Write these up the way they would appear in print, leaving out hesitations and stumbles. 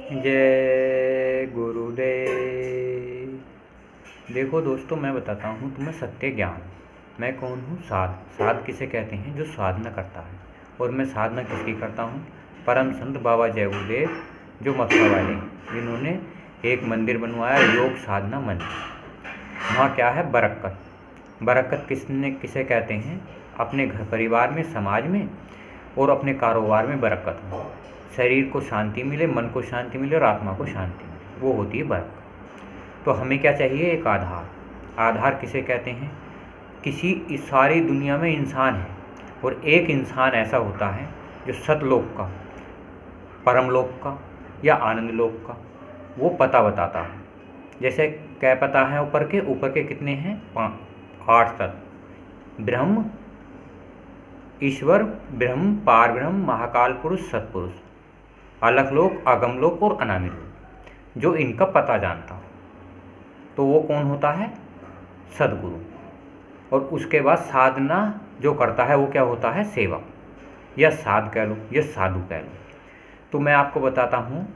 जय गुरुदेव। देखो दोस्तों, मैं बताता हूँ तुम्हें सत्य ज्ञान। मैं कौन हूँ? साध। साध किसे कहते हैं? जो साधना करता है। और मैं साधना किसकी करता हूँ? परम संत बाबा जय गुरुदेव, जो मथुरा वाले, जिन्होंने एक मंदिर बनवाया, योग साधना मंदिर। वहाँ क्या है? बरकत। बरकत किसे कहते हैं? अपने घर परिवार में, समाज में और अपने कारोबार में बरकत हो। शरीर को शांति मिले, मन को शांति मिले और आत्मा को शांति मिले, वो होती है बरकत। तो हमें क्या चाहिए? एक आधार। आधार किसे कहते हैं? इस सारी दुनिया में इंसान है और एक इंसान ऐसा होता है जो सतलोक का, परमलोक का या आनंद लोक का वो पता बताता है। जैसे क्या पता है? ऊपर के कितने हैं? 8 तत्व। ब्रह्म, ईश्वर, ब्रह्म, पार ब्रह्म, महाकाल पुरुष, सतपुरुष, अलख लोक, अगम लोक और अनामि लोक, जो इनका पता जानता हो तो वो कौन होता है? सदगुरु। और उसके बाद साधना जो करता है वो क्या होता है? सेवक, या साध कह लो या साधु कह लो। तो मैं आपको बताता हूँ,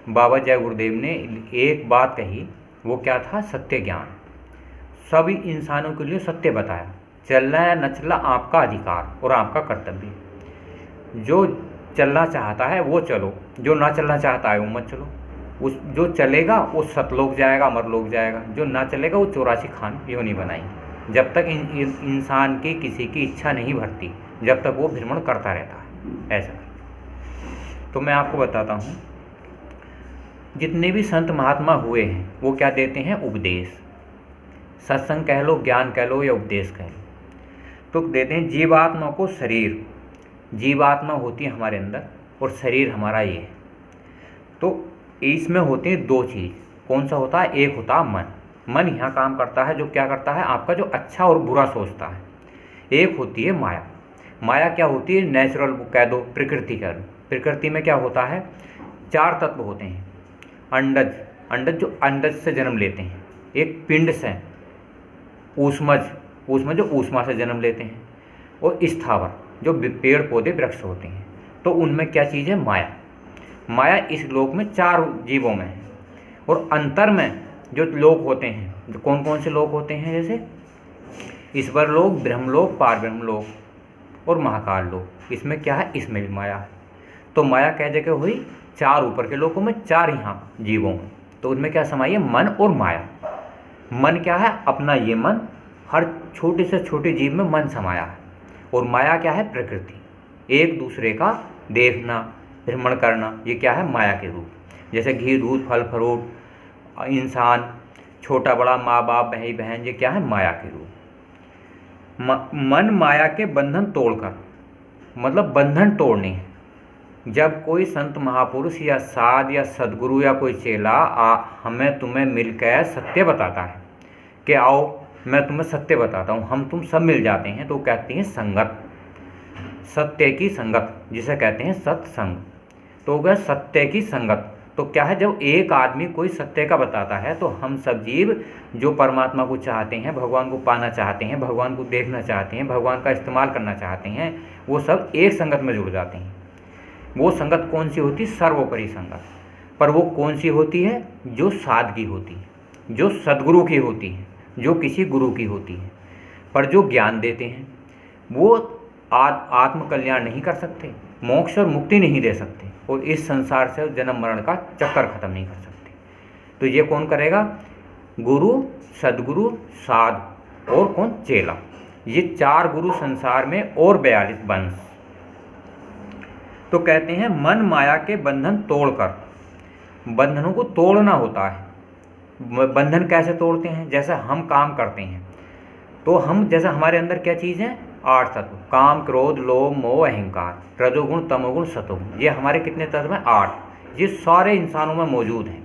बाबा जय गुरुदेव ने एक बात कही, वो क्या था? सत्य ज्ञान। सभी इंसानों के लिए सत्य बताया। चलना या न चलना आपका अधिकार और आपका कर्तव्य। जो चलना चाहता है वो चलो, जो ना चलना चाहता है वो मत चलो। जो चलेगा वो सतलोक जाएगा, अमरलोक जाएगा। जो ना चलेगा वो 84 खान योनि बनाएंगे। जब तक इंसान की किसी की इच्छा नहीं भरती, जब तक वो भ्रमण करता रहता है ऐसा। तो मैं आपको बताता हूँ, जितने भी संत महात्मा हुए हैं वो क्या देते हैं? उपदेश। सत्संग कह लो, ज्ञान कह लो या उपदेश कह लो। तो देते हैं जीवात्मा को शरीर। जीवात्मा होती है हमारे अंदर और शरीर हमारा ये है। तो इसमें होते हैं 2 चीज़। कौन सा होता है? एक होता है मन। मन यहाँ काम करता है, जो क्या करता है? आपका जो अच्छा और बुरा सोचता है। एक होती है माया। माया क्या होती है? नेचुरल कह दो, प्रकृति कह दो। प्रकृति में क्या होता है? 4 तत्व होते हैं। अंडज, अंडज जो अंडज से जन्म लेते हैं। एक पिंड से, ऊष्मज, ऊष्मज जो ऊष्मा से जन्म लेते हैं। और स्थावर जो पेड़ पौधे वृक्ष होते हैं। तो उनमें क्या चीज़ है? माया। माया इस लोक में 4 जीवों में है। और अंतर में जो लोक होते हैं, जो कौन कौन से लोक होते हैं? जैसे ईश्वर लोक, ब्रह्मलोक, पार ब्रह्मलोक और महाकाल लोक। इसमें क्या है? इसमें भी माया है। तो माया कह जगह हुई 4 ऊपर के लोकों में, 4 यहाँ जीवों में। तो उनमें क्या समाई है? मन और माया। मन क्या है? अपना ये मन, हर छोटे से छोटे जीव में मन समाया है। और माया क्या है? प्रकृति। एक दूसरे का देखना, भ्रमण करना, ये क्या है? माया के रूप। जैसे घी, दूध, फल फ्रूट, इंसान, छोटा बड़ा, माँ बाप, भाई बहन, ये क्या है? माया के रूप। मन माया के बंधन तोड़कर, मतलब बंधन तोड़ने हैं। जब कोई संत महापुरुष या साध या सदगुरु या कोई चेला हमें तुम्हें मिलकर सत्य बताता है कि आओ मैं तुम्हें सत्य बताता हूँ, हम तुम सब मिल जाते हैं, तो कहते हैं संगत। सत्य की संगत, जिसे कहते हैं सत्संग। तो वह सत्य की संगत। तो क्या है? जब एक आदमी कोई सत्य का बताता है तो हम सब जीव जो परमात्मा को चाहते हैं, भगवान को पाना चाहते हैं, भगवान को देखना चाहते हैं, भगवान का इस्तेमाल करना चाहते हैं, वो सब एक संगत में जुड़ जाते हैं। वो संगत कौन सी होती? सर्वोपरि संगत। पर वो कौन सी होती है? जो सादगी होती है, जो सदगुरु की होती है, जो किसी गुरु की होती है। पर जो ज्ञान देते हैं वो आत्म कल्याण नहीं कर सकते, मोक्ष और मुक्ति नहीं दे सकते, और इस संसार से जन्म मरण का चक्कर खत्म नहीं कर सकते। तो ये कौन करेगा? गुरु, सदगुरु, साध और कौन? चेला। ये 4 गुरु संसार में और 42 वंश। तो कहते हैं मन माया के बंधन तोड़कर। बंधनों को तोड़ना होता है। बंधन कैसे तोड़ते हैं? जैसे हम काम करते हैं तो हम, जैसे हमारे अंदर क्या चीज़ है? 8 तत्व। काम, क्रोध, लोभ, मोह, अहंकार, रजोगुण, तमोगुण, सतोगुण। ये हमारे कितने तत्व हैं? 8। ये सारे इंसानों में मौजूद हैं।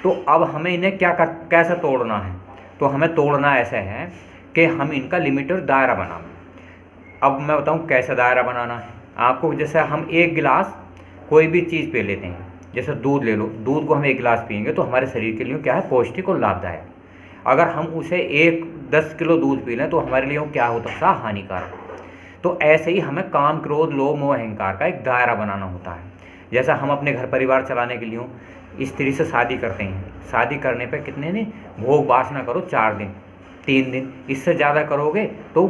तो अब हमें इन्हें कैसे तोड़ना है? तो हमें तोड़ना ऐसे है कि हम इनका लिमिटेड दायरा बनाना। अब मैं बताऊँ कैसे दायरा बनाना है आपको। जैसे हम एक गिलास कोई भी चीज़ पी लेते हैं, जैसे दूध ले लो, दूध को हम 1 गिलास पिएंगे तो हमारे शरीर के लिए क्या है? पौष्टिक और लाभदायक। अगर हम उसे 10 किलो दूध पी लें तो हमारे लिए वो क्या हो सकता है? हानिकारक। तो ऐसे ही हमें काम, क्रोध, लोभ, मोह, अहंकार का एक दायरा बनाना होता है। जैसा हम अपने घर परिवार चलाने के लिए स्त्री से शादी करते हैं, शादी करने पे कितने दिन भोग वासना करो, 4 दिन 3 दिन, इससे ज़्यादा करोगे तो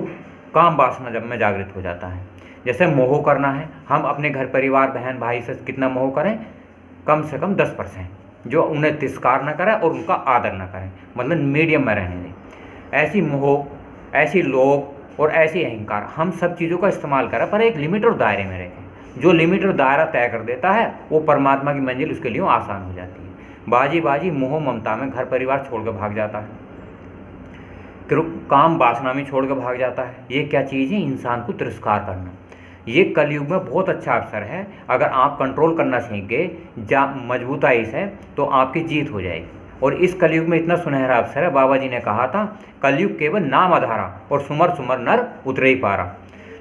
काम वासना जब में जागृत हो जाता है। जैसे मोह करना है, हम अपने घर परिवार बहन भाई से कितना मोह करें, कम से कम 10%, जो उन्हें तिरस्कार न करें और उनका आदर न करें, मतलब मीडियम में रहने दें। ऐसी मोह, ऐसी लोभ और ऐसी अहंकार, हम सब चीज़ों का इस्तेमाल करें पर एक लिमिट और दायरे में रहें। जो लिमिट और दायरा तय कर देता है वो परमात्मा की मंजिल उसके लिए आसान हो जाती है। बाजी बाजी मोह ममता में घर परिवार छोड़ कर भाग जाता है, काम वासना में छोड़ कर भाग जाता है। ये क्या चीज़ है? इंसान को तिरस्कार करना। ये कलयुग में बहुत अच्छा अवसर है, अगर आप कंट्रोल करना सीख गए मजबूताई से तो आपकी जीत हो जाएगी। और इस कलयुग में इतना सुनहरा अवसर है, बाबा जी ने कहा था कलयुग केवल नाम आधारा और सुमर सुमर नर उतरे ही पारा।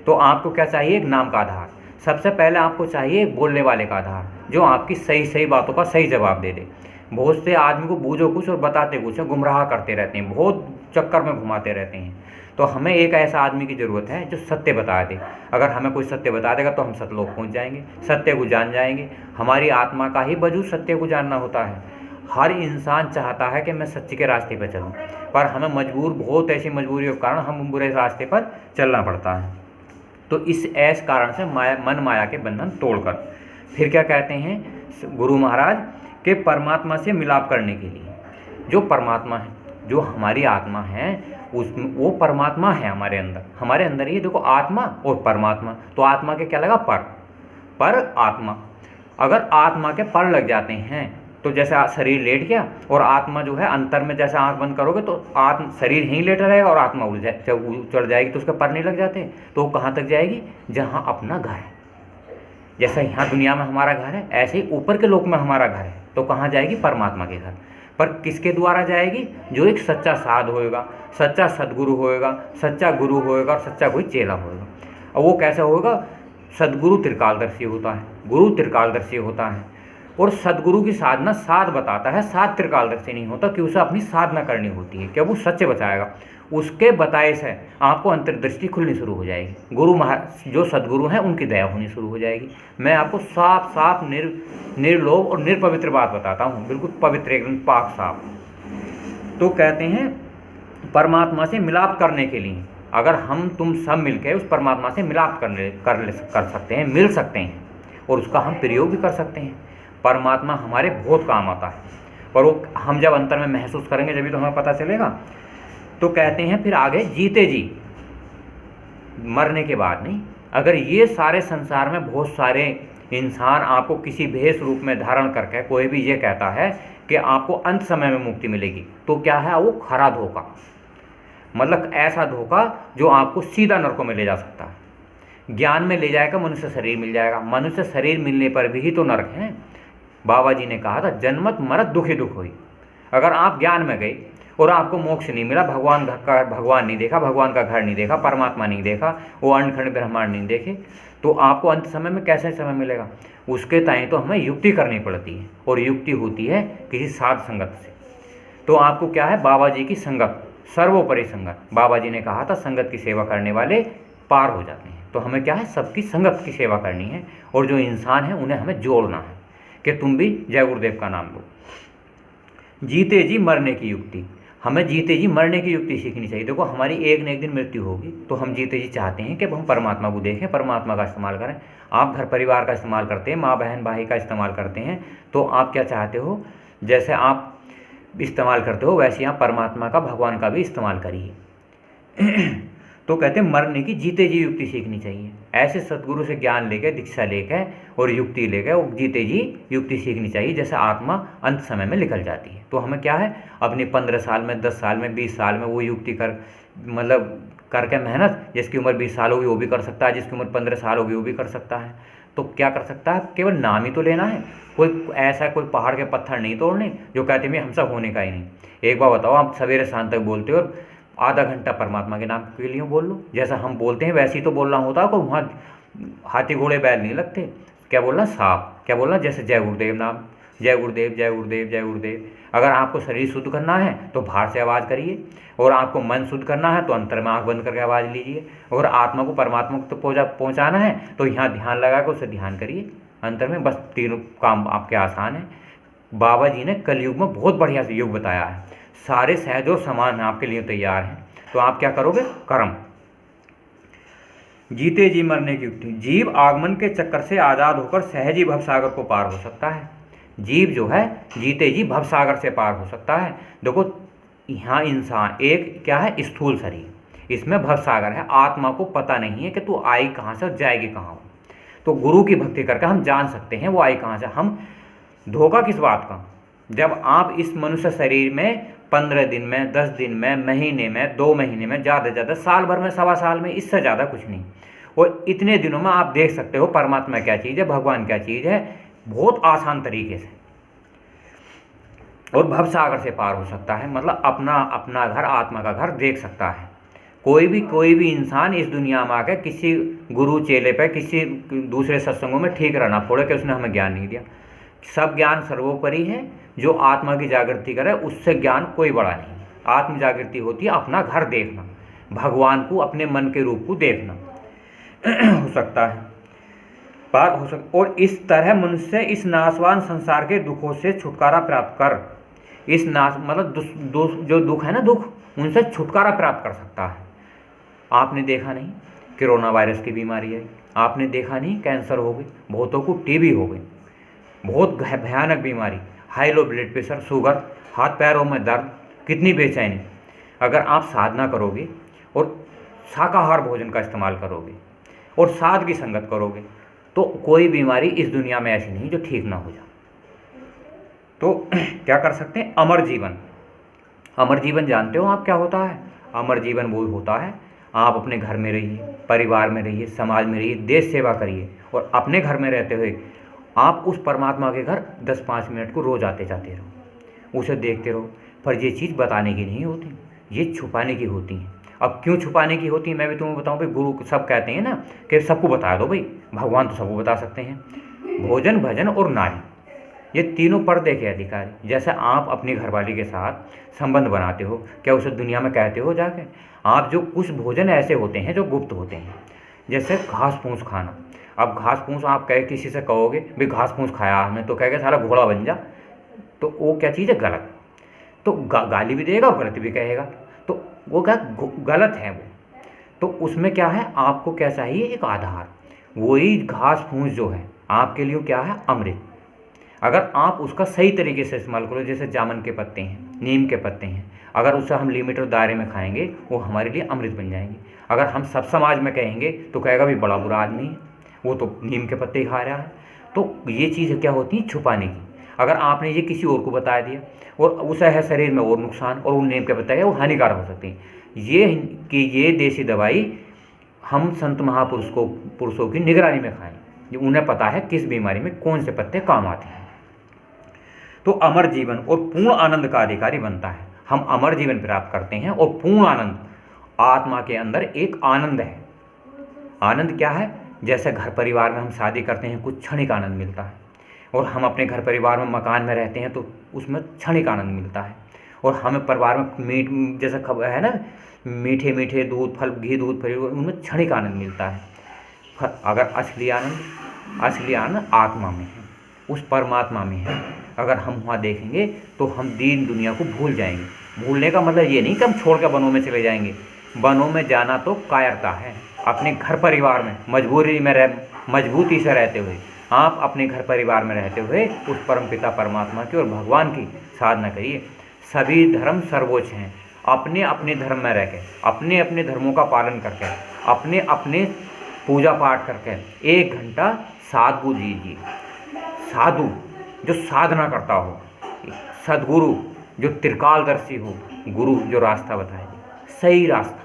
तो आपको क्या चाहिए? एक नाम का आधार। सबसे पहले आपको चाहिए एक बोलने वाले का आधार, जो आपकी सही सही बातों का सही जवाब दे दे। बहुत से आदमी को बूझो कुछ और बताते कुछ है, गुमराह करते रहते हैं, बहुत चक्कर में घुमाते रहते हैं। तो हमें एक ऐसा आदमी की ज़रूरत है जो सत्य बता दे। अगर हमें कोई सत्य बता देगा तो हम सतलोक पहुंच जाएंगे, सत्य को जान जाएंगे। हमारी आत्मा का ही वजूद सत्य को जानना होता है। हर इंसान चाहता है कि मैं सत्य के रास्ते पर चलूं, पर हमें बहुत ऐसी मजबूरियों के कारण हम बुरे रास्ते पर चलना पड़ता है। तो इस ऐसे कारण से मन माया के बंधन तोड़कर फिर क्या कहते हैं गुरु महाराज के परमात्मा से मिलाप करने के लिए, जो परमात्मा है, जो हमारी आत्मा है, उसमें वो परमात्मा है हमारे अंदर ये देखो, आत्मा और परमात्मा। तो आत्मा के क्या लगा? पर आत्मा। अगर आत्मा के पर लग जाते हैं तो जैसे शरीर लेट गया और आत्मा जो है अंतर में, जैसे आंख बंद करोगे तो शरीर यहीं लेटा रहेगा और आत्मा चढ़ जाएगी, तो उसके पर नहीं लग जाते, तो वो कहाँ तक जाएगी? जहाँ अपना घर है। जैसे यहाँ दुनिया में हमारा घर है, ऐसे ही ऊपर के लोक में हमारा घर है, तो कहाँ जाएगी? परमात्मा के घर। पर किसके द्वारा जाएगी? जो एक सच्चा साधु होएगा, सच्चा सदगुरु होएगा, सच्चा गुरु होएगा और सच्चा कोई चेला होएगा। और वो कैसा होएगा? सदगुरु त्रिकालदर्शी होता है, गुरु त्रिकालदर्शी होता है। और सदगुरु की साधना साध बताता है, साध त्रिकालदर्शी नहीं होता, कि उसे अपनी साधना करनी होती है, क्या वो सच्चे बताएगा। उसके बताए से आपको अंतर्दृष्टि खुलनी शुरू हो जाएगी। गुरु जो सदगुरु हैं उनकी दया होनी शुरू हो जाएगी। मैं आपको साफ साफ निर्लोभ और निर्पवित्र बात बताता हूँ, बिल्कुल पवित्र, एकदम पाक साफ। तो कहते हैं परमात्मा से मिलाप करने के लिए अगर हम तुम सब मिलकर उस परमात्मा से मिलाप कर सकते हैं, मिल सकते हैं, और उसका हम प्रयोग भी कर सकते हैं। परमात्मा हमारे बहुत काम आता है, पर वो हम जब अंतर में महसूस करेंगे जब तो हमें पता चलेगा। तो कहते हैं फिर आगे, जीते जी मरने के बाद नहीं। अगर ये सारे संसार में बहुत सारे इंसान आपको किसी भेष रूप में धारण करके कोई भी ये कहता है कि आपको अंत समय में मुक्ति मिलेगी, तो क्या है? वो खरा धोखा, मतलब ऐसा धोखा जो आपको सीधा नरकों में ले जा सकता है। ज्ञान में ले जाएगा, मनुष्य शरीर मिल जाएगा, मनुष्य शरीर मिलने पर भी तो नरक है। बाबा जी ने कहा था जन्मत मरत दुखी दुख हुई। अगर आप ज्ञान में गए और आपको मोक्ष नहीं मिला, भगवान नहीं देखा, भगवान का घर नहीं देखा, परमात्मा नहीं देखा, वो अंडखंड ब्रह्मांड नहीं देखे, तो आपको अंत समय में कैसे समय मिलेगा? उसके ताई तो हमें युक्ति करनी पड़ती है, और युक्ति होती है किसी साध संगत से। तो आपको क्या है? बाबा जी की संगत, सर्वोपरि संगत। बाबा जी ने कहा था संगत की सेवा करने वाले पार हो जाते हैं। तो हमें क्या है? सबकी संगत की सेवा करनी है, और जो इंसान है उन्हें हमें जोड़ना है कि तुम भी जय गुरुदेव का नाम लो। जीते जी मरने की युक्ति, हमें जीते जी मरने की युक्ति सीखनी चाहिए। देखो हमारी एक न एक दिन मृत्यु होगी, तो हम जीते जी चाहते हैं कि हम परमात्मा को देखें, परमात्मा का इस्तेमाल करें। आप घर परिवार का इस्तेमाल करते हैं, माँ बहन भाई का इस्तेमाल करते हैं, तो आप क्या चाहते हो? जैसे आप इस्तेमाल करते हो वैसे आप परमात्मा का, भगवान का भी इस्तेमाल करिए। तो कहते हैं मरने की जीते जी युक्ति सीखनी चाहिए। ऐसे सदगुरु से ज्ञान लेकर, दीक्षा लेकर और युक्ति लेकर वो जीते जी युक्ति सीखनी चाहिए, जैसे आत्मा अंत समय में निकल जाती है। तो हमें क्या है? अपनी 15 साल में, 10 साल में, 20 साल में वो युक्ति करके मेहनत, जिसकी उम्र 20 साल होगी वो भी कर सकता है, जिसकी उम्र 15 साल होगी वो भी कर सकता है। तो क्या कर सकता है? केवल नाम ही तो लेना है। कोई पहाड़ के पत्थर नहीं तोड़ने जो कहते हैं हम सब होने का ही नहीं। एक बार बताओ, आप सवेरे शाम तक बोलते हो और आधा घंटा परमात्मा के नाम के लिए बोल लो, जैसा हम बोलते हैं वैसे ही तो बोलना होता है। कोई वहाँ हाथी घोड़े बैल नहीं लगते। क्या बोलना? साफ। क्या बोलना? जैसे जय गुरुदेव नाम, जय गुरुदेव, जय गुरुदेव, जय गुरुदेव। अगर आपको शरीर शुद्ध करना है तो बाहर से आवाज़ करिए, और आपको मन शुद्ध करना है तो अंतर में आँख बंद करके आवाज़ लीजिए। अगर आत्मा को परमात्मा को तो पहुँचाना है तो यहाँ ध्यान लगा कर उसे ध्यान करिए अंतर में। बस तीनों काम आपके आसान है। बाबा जी ने कलयुग में बहुत बढ़िया से योग बताया है। सारे सहज और समान आपके लिए तैयार हैं, तो आप क्या करोगे? कर्म। जीते जी मरने की युक्ति। जीव आगमन के चक्कर से आज़ाद होकर सहज ही भवसागर को पार हो सकता है। जीव जो है जीते जी भवसागर से पार हो सकता है। देखो यहाँ इंसान एक क्या है? स्थूल शरीर, इसमें भवसागर है। आत्मा को पता नहीं है कि तू आई कहाँ से और जाएगी कहाँ। तो गुरु की भक्ति करके हम जान सकते हैं वो आई कहाँ से। हम धोखा किस बात का? जब आप इस मनुष्य शरीर में 15 दिन में, 10 दिन में, महीने में, 2 महीने में, ज़्यादा से ज़्यादा साल भर में, सवा साल में, इससे ज़्यादा कुछ नहीं, और इतने दिनों में आप देख सकते हो परमात्मा क्या चीज़ है, भगवान क्या चीज़ है, बहुत आसान तरीके से। और भवसागर से पार हो सकता है, मतलब अपना अपना घर, आत्मा का घर देख सकता है। कोई भी इंसान इस दुनिया में आकर किसी गुरु चेले पे, किसी दूसरे सत्संगों में ठीक रहना पड़े कि उसने हमें ज्ञान नहीं दिया। सब ज्ञान सर्वोपरि है। जो आत्मा की जागृति करे उससे ज्ञान कोई बड़ा नहीं। आत्म जागृति होती है अपना घर देखना, भगवान को अपने मन के रूप को देखना हो सकता है, पार हो सकता। और इस तरह मनुष्य इस नाशवान संसार के दुखों से छुटकारा प्राप्त कर, इस नाश मतलब जो दुख है ना, दुख, उनसे छुटकारा प्राप्त कर सकता है। आपने देखा नहीं कोरोना वायरस की बीमारी है, आपने देखा नहीं कैंसर हो गई, बहुतों को टीबी हो गई, बहुत भयानक बीमारी, high low blood pressure, sugar, हाथ पैरों में दर्द, कितनी बेचैनी। अगर आप साधना करोगे और शाकाहार भोजन का इस्तेमाल करोगे और साध की संगत करोगे तो कोई बीमारी इस दुनिया में ऐसी नहीं जो ठीक ना हो जाए। तो क्या कर सकते हैं? अमर जीवन। अमर जीवन जानते हो आप क्या होता है? अमर जीवन वो होता है आप अपने घर में रहिए, परिवार में रहिए, समाज में रहिए, देश सेवा करिए, और अपने घर में रहते हुए आप उस परमात्मा के घर 10-5 मिनट को रोज आते जाते रहो, उसे देखते रहो। पर ये चीज़ बताने की नहीं होती, ये छुपाने की होती है। अब क्यों छुपाने की होती है मैं भी तुम्हें बताऊं भाई। गुरु सब कहते हैं ना कि सबको बता दो भाई, भगवान तो सबको बता सकते हैं। भोजन, भजन और नारी, ये तीनों पर्दे के अधिकारी। जैसे आप अपनी घरवाली के साथ संबंध बनाते हो, क्या उसे दुनिया में कहते हो जाके? आप जो कुछ भोजन ऐसे होते हैं जो गुप्त होते हैं, जैसे घास फूस खाना। अब घास फूस आप कहे किसी से कहोगे भाई घास फूस खाया हमने, तो कहेगा सारा घोड़ा बन जा, तो वो क्या चीज़ है? गलत। तो गाली भी देगा और गलत भी कहेगा, तो वो क्या गलत है वो। तो उसमें क्या है? आपको क्या चाहिए? एक आधार। वही घास फूस जो है आपके लिए क्या है? अमृत। अगर आप उसका सही तरीके से इस्तेमाल करो, जैसे जामुन के पत्ते हैं, नीम के पत्ते हैं, अगर उसे हम लिमिट और दायरे में खाएंगे वो हमारे लिए अमृत बन जाएंगे। अगर हम सब समाज में कहेंगे तो कहेगा भी बड़ा बुरा आदमी है, वो तो नीम के पत्ते ही खा रहा है। तो ये चीज़ क्या होती है? छुपाने की। अगर आपने ये किसी और को बता दिया और उसे है शरीर में और नुकसान, और वो नीम के पत्ते है वो हानिकारक हो सकती है। ये देसी दवाई हम संत पुरुषों की निगरानी में खाएं, उन्हें पता है किस बीमारी में कौन से पत्ते काम आते हैं। तो अमर जीवन और पूर्ण आनंद का अधिकारी बनता है। हम अमर जीवन प्राप्त करते हैं और पूर्ण आनंद, आत्मा के अंदर एक आनंद है। आनंद क्या है? जैसे घर परिवार में हम शादी करते हैं, कुछ क्षणिक आनंद मिलता है, और हम अपने घर परिवार में मकान में रहते हैं तो उसमें क्षणिक आनंद मिलता है। और हमें परिवार में मीठ जैसे खबर है ना, मीठे मीठे दूध, फल, घी, दूध, फल, उनमें क्षणिक आनंद मिलता है। अगर असली आनंद आत्मा में है, उस परमात्मा में है। अगर हम वहाँ देखेंगे तो हम दीन दुनिया को भूल जाएंगे। भूलने का मतलब ये नहीं कि हम छोड़ कर वनों में चले जाएंगे। वनों में जाना तो कायरता है। अपने घर परिवार में मजबूती से रहते हुए, आप अपने घर परिवार में रहते हुए उस परमपिता परमात्मा की और भगवान की साधना करिए। सभी धर्म सर्वोच्च हैं। अपने अपने धर्म में रह के, अपने अपने धर्मों का पालन करके, अपने अपने पूजा पाठ करके 1 घंटा साधु दीजिए। साधु जो साधना करता हो, सदगुरु जो त्रिकालदर्शी हो, गुरु जो रास्ता बताए, सही रास्ता।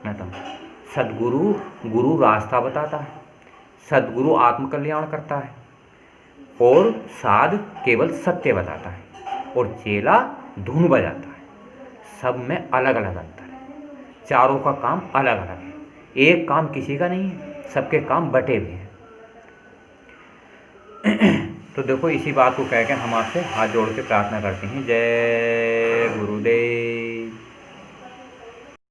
मैं तो गुरु रास्ता बताता है, सदगुरु आत्मकल्याण करता है, और साध केवल सत्य बताता है, और चेला धुन बजाता है। सब में अलग अलग अंतर है, चारों का काम अलग अलग है। एक काम किसी का नहीं है, सबके काम बटे हुए हैं। तो देखो इसी बात को कह के हम आपसे हाथ जोड़ के प्रार्थना करते हैं। जय गुरुदेव।